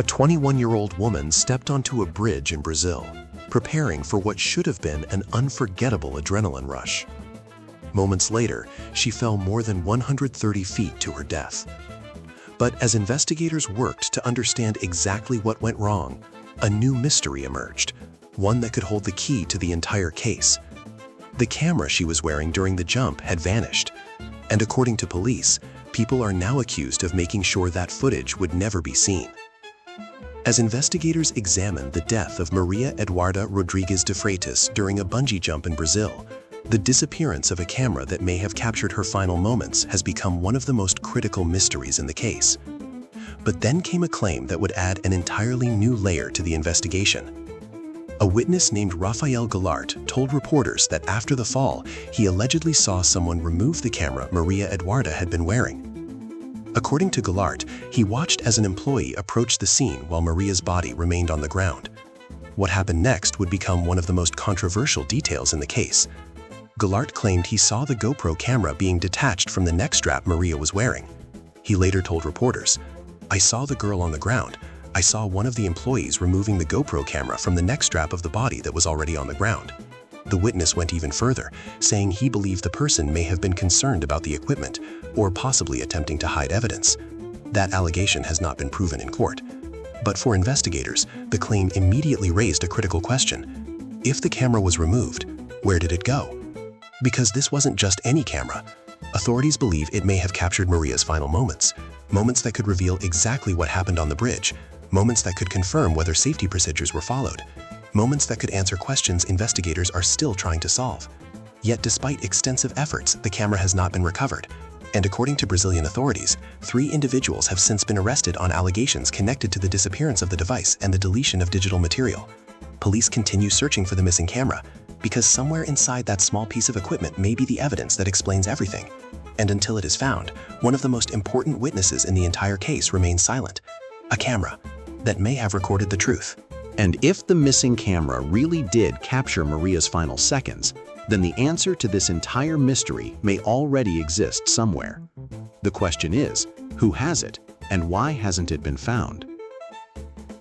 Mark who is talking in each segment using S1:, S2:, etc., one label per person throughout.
S1: A 21-year-old woman stepped onto a bridge in Brazil, preparing for what should have been an unforgettable adrenaline rush. Moments later, she fell more than 130 feet to her death. But as investigators worked to understand exactly what went wrong, a new mystery emerged, one that could hold the key to the entire case. The camera she was wearing during the jump had vanished, and according to police, people are now accused of making sure that footage would never be seen. As investigators examined the death of MariaEduarda Rodrigues de Freitas during a bungee jump in Brazil, the disappearance of a camera that may have captured her final moments has become one of the most critical mysteries in the case. But then came a claim that would add an entirely new layer to the investigation. A witness named Rafael Goulart told reporters that after the fall, he allegedly saw someone remove the camera MariaEduarda had been wearing. According to Goulart, he watched as an employee approached the scene while Maria's body remained on the ground. What happened next would become one of the most controversial details in the case. Goulart claimed he saw the GoPro camera being detached from the neck strap Maria was wearing. He later told reporters, "I saw the girl on the ground. I saw one of the employees removing the GoPro camera from the neck strap of the body that was already on the ground." The witness went even further, saying he believed the person may have been concerned about the equipment or possibly attempting to hide evidence. That allegation has not been proven in court. But for investigators, the claim immediately raised a critical question. If the camera was removed, where did it go? Because this wasn't just any camera. Authorities believe it may have captured Maria's final moments, moments that could reveal exactly what happened on the bridge, moments that could confirm whether safety procedures were followed, moments that could answer questions investigators are still trying to solve. Yet despite extensive efforts, the camera has not been recovered. And according to Brazilian authorities, 3 individuals have since been arrested on allegations connected to the disappearance of the device and the deletion of digital material. Police continue searching for the missing camera, because somewhere inside that small piece of equipment may be the evidence that explains everything. And until it is found, one of the most important witnesses in the entire case remains silent. A camera that may have recorded the truth.
S2: And if the missing camera really did capture Maria's final seconds, then the answer to this entire mystery may already exist somewhere. The question is, who has it, and why hasn't it been found?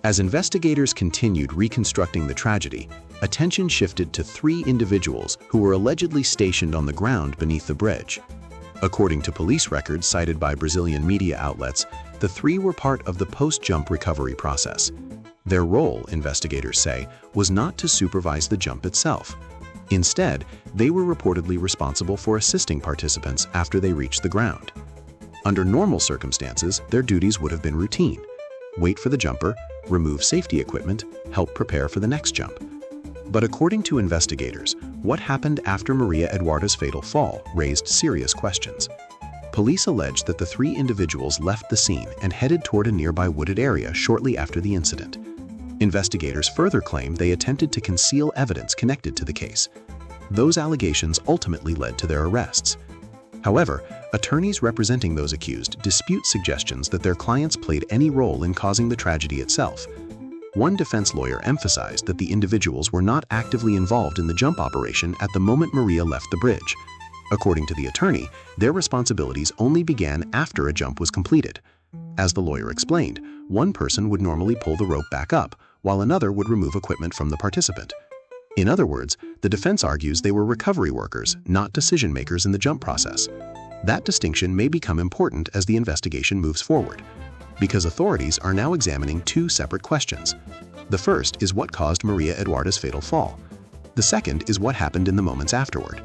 S2: As investigators continued reconstructing the tragedy, attention shifted to 3 individuals who were allegedly stationed on the ground beneath the bridge. According to police records cited by Brazilian media outlets, the 3 were part of the post-jump recovery process. Their role, investigators say, was not to supervise the jump itself. Instead, they were reportedly responsible for assisting participants after they reached the ground. Under normal circumstances, their duties would have been routine: wait for the jumper, remove safety equipment, help prepare for the next jump. But according to investigators, what happened after MariaEduarda's fatal fall raised serious questions. Police alleged that the 3 individuals left the scene and headed toward a nearby wooded area shortly after the incident. Investigators further claim they attempted to conceal evidence connected to the case. Those allegations ultimately led to their arrests. However, attorneys representing those accused dispute suggestions that their clients played any role in causing the tragedy itself. One defense lawyer emphasized that the individuals were not actively involved in the jump operation at the moment Maria left the bridge. According to the attorney, their responsibilities only began after a jump was completed. As the lawyer explained, one person would normally pull the rope back up, while another would remove equipment from the participant. In other words, the defense argues they were recovery workers, not decision-makers in the jump process. That distinction may become important as the investigation moves forward, because authorities are now examining 2 separate questions. The first is what caused MariaEduarda's fatal fall. The second is what happened in the moments afterward.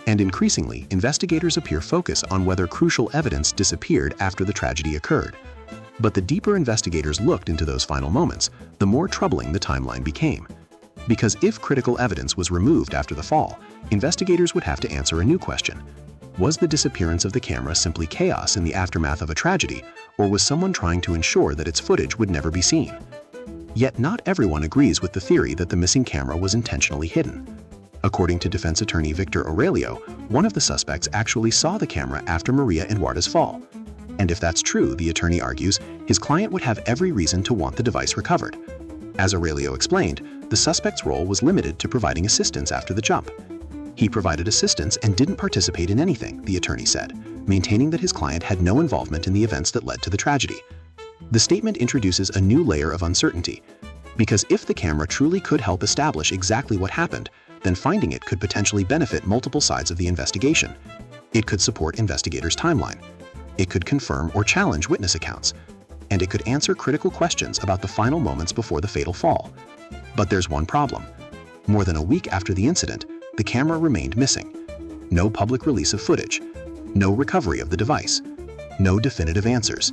S2: And increasingly, investigators appear focused on whether crucial evidence disappeared after the tragedy occurred. But the deeper investigators looked into those final moments, the more troubling the timeline became. Because if critical evidence was removed after the fall, investigators would have to answer a new question. Was the disappearance of the camera simply chaos in the aftermath of a tragedy, or was someone trying to ensure that its footage would never be seen? Yet not everyone agrees with the theory that the missing camera was intentionally hidden. According to defense attorney Victor Aurelio, one of the suspects actually saw the camera after MariaEduarda's fall. And if that's true, the attorney argues, his client would have every reason to want the device recovered. As Aurelio explained, the suspect's role was limited to providing assistance after the jump. He provided assistance and didn't participate in anything, the attorney said, maintaining that his client had no involvement in the events that led to the tragedy. The statement introduces a new layer of uncertainty, because if the camera truly could help establish exactly what happened, then finding it could potentially benefit multiple sides of the investigation. It could support investigators' timeline. It could confirm or challenge witness accounts. And it could answer critical questions about the final moments before the fatal fall. But there's one problem. More than a week after the incident, the camera remained missing. No public release of footage. No recovery of the device. No definitive answers.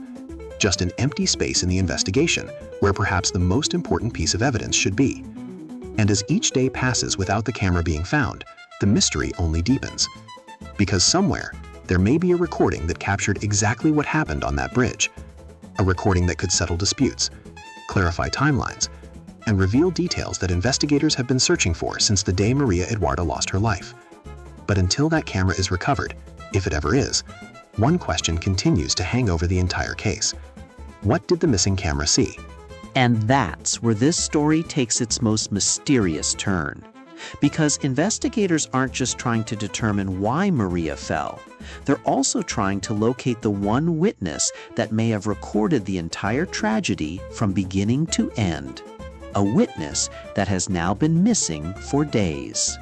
S2: Just an empty space in the investigation, where perhaps the most important piece of evidence should be. And as each day passes without the camera being found, the mystery only deepens. Because somewhere, there may be a recording that captured exactly what happened on that bridge. A recording that could settle disputes, clarify timelines, and reveal details that investigators have been searching for since the day MariaEduarda lost her life. But until that camera is recovered, if it ever is, one question continues to hang over the entire case. What did the missing camera see?
S3: And that's where this story takes its most mysterious turn. Because investigators aren't just trying to determine why Maria fell. They're also trying to locate the one witness that may have recorded the entire tragedy from beginning to end. A witness that has now been missing for days.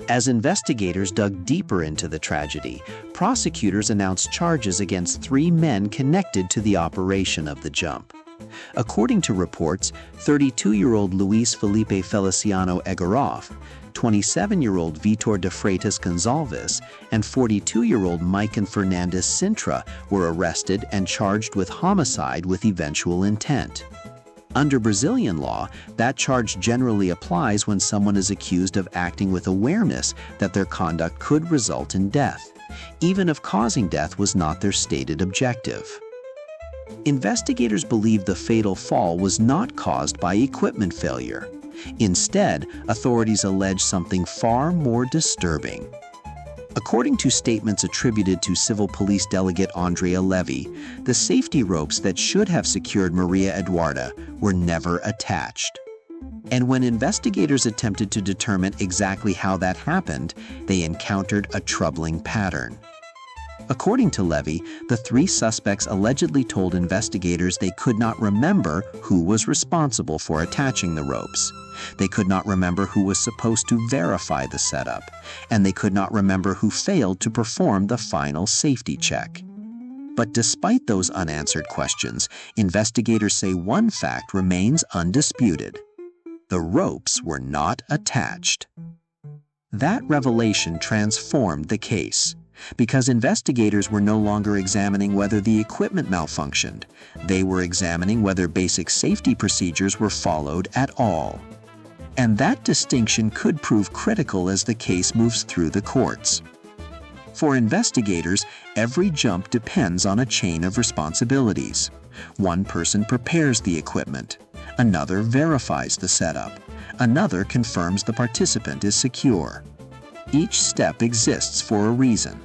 S3: As investigators dug deeper into the tragedy, prosecutors announced charges against 3 men connected to the operation of the jump. According to reports, 32-year-old Luis Felipe Feliciano Egoroff, 27-year-old Vitor de Freitas Gonçalves, and 42-year-old Maiken Fernandez Sintra were arrested and charged with homicide with eventual intent. Under Brazilian law, that charge generally applies when someone is accused of acting with awareness that their conduct could result in death, even if causing death was not their stated objective. Investigators believe the fatal fall was not caused by equipment failure. Instead, authorities allege something far more disturbing. According to statements attributed to Civil Police Delegate Andrea Levy, the safety ropes that should have secured MariaEduarda were never attached. And when investigators attempted to determine exactly how that happened, they encountered a troubling pattern. According to Levy, the 3 suspects allegedly told investigators they could not remember who was responsible for attaching the ropes. They could not remember who was supposed to verify the setup, and they could not remember who failed to perform the final safety check. But despite those unanswered questions, investigators say one fact remains undisputed. The ropes were not attached. That revelation transformed the case, because investigators were no longer examining whether the equipment malfunctioned. They were examining whether basic safety procedures were followed at all. And that distinction could prove critical as the case moves through the courts. For investigators, every jump depends on a chain of responsibilities. One person prepares the equipment, another verifies the setup, another confirms the participant is secure. Each step exists for a reason,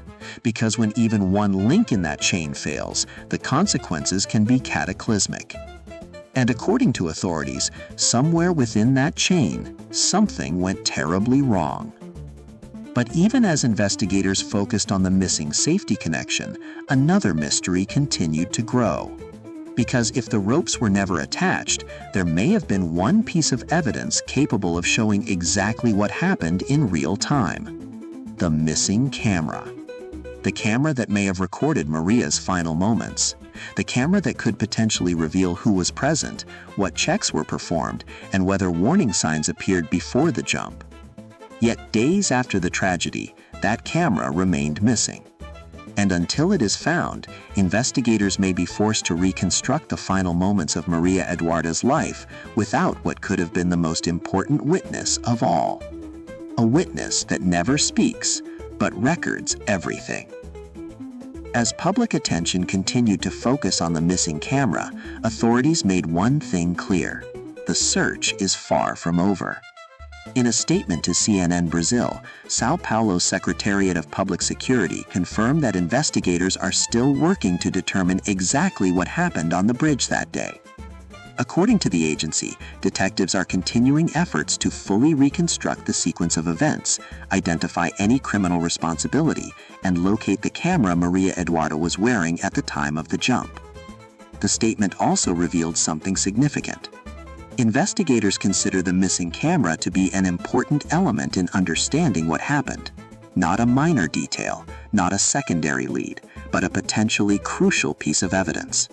S3: because when even one link in that chain fails, the consequences can be cataclysmic. And according to authorities, somewhere within that chain, something went terribly wrong. But even as investigators focused on the missing safety connection, another mystery continued to grow. Because if the ropes were never attached, there may have been one piece of evidence capable of showing exactly what happened in real time. The missing camera. The camera that may have recorded Maria's final moments. The camera that could potentially reveal who was present, what checks were performed, and whether warning signs appeared before the jump. Yet days after the tragedy, that camera remained missing. And until it is found, investigators may be forced to reconstruct the final moments of MariaEduarda's life without what could have been the most important witness of all. A witness that never speaks, but records everything. As public attention continued to focus on the missing camera, authorities made one thing clear: the search is far from over. In a statement to CNN Brazil, São Paulo's Secretariat of Public Security confirmed that investigators are still working to determine exactly what happened on the bridge that day. According to the agency, detectives are continuing efforts to fully reconstruct the sequence of events, identify any criminal responsibility, and locate the camera MariaEduarda was wearing at the time of the jump.
S2: the statement also revealed something significant. Investigators consider the missing camera to be an important element in understanding what happened. Not a minor detail, not a secondary lead, but a potentially crucial piece of evidence.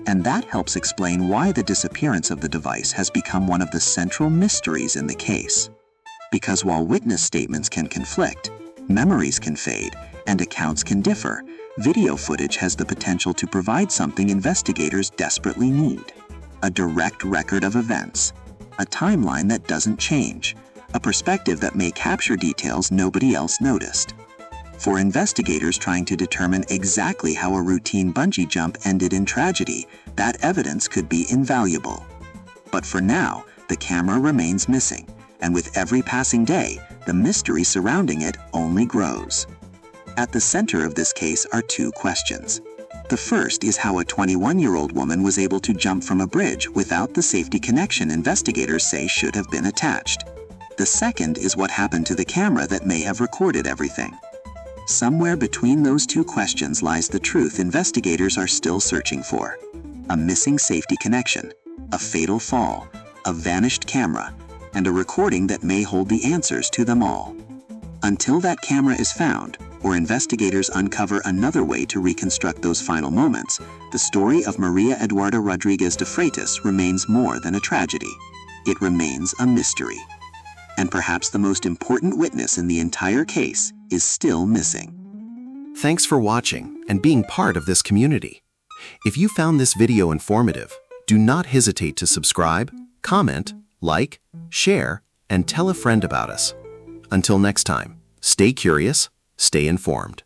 S2: And that helps explain why the disappearance of the device has become one of the central mysteries in the case. Because while witness statements can conflict, memories can fade, and accounts can differ, video footage has the potential to provide something investigators desperately need: a direct record of events, a timeline that doesn't change, a perspective that may capture details nobody else noticed. For investigators trying to determine exactly how a routine bungee jump ended in tragedy, that evidence could be invaluable. But for now, the camera remains missing, and with every passing day, the mystery surrounding it only grows. At the center of this case are two questions. The first is how a 21-year-old woman was able to jump from a bridge without the safety connection investigators say should have been attached. The second is what happened to the camera that may have recorded everything. Somewhere between those two questions lies the truth investigators are still searching for: a missing safety connection, a fatal fall, a vanished camera, and a recording that may hold the answers to them all. Until that camera is found, or investigators uncover another way to reconstruct those final moments, the story of MariaEduarda Rodrigues de Freitas remains more than a tragedy. It remains a mystery. And perhaps the most important witness in the entire case is still missing.
S1: Thanks for watching and being part of this community. If you found this video informative, do not hesitate to subscribe, comment, like, share, and tell a friend about us. Until next time, stay curious, stay informed.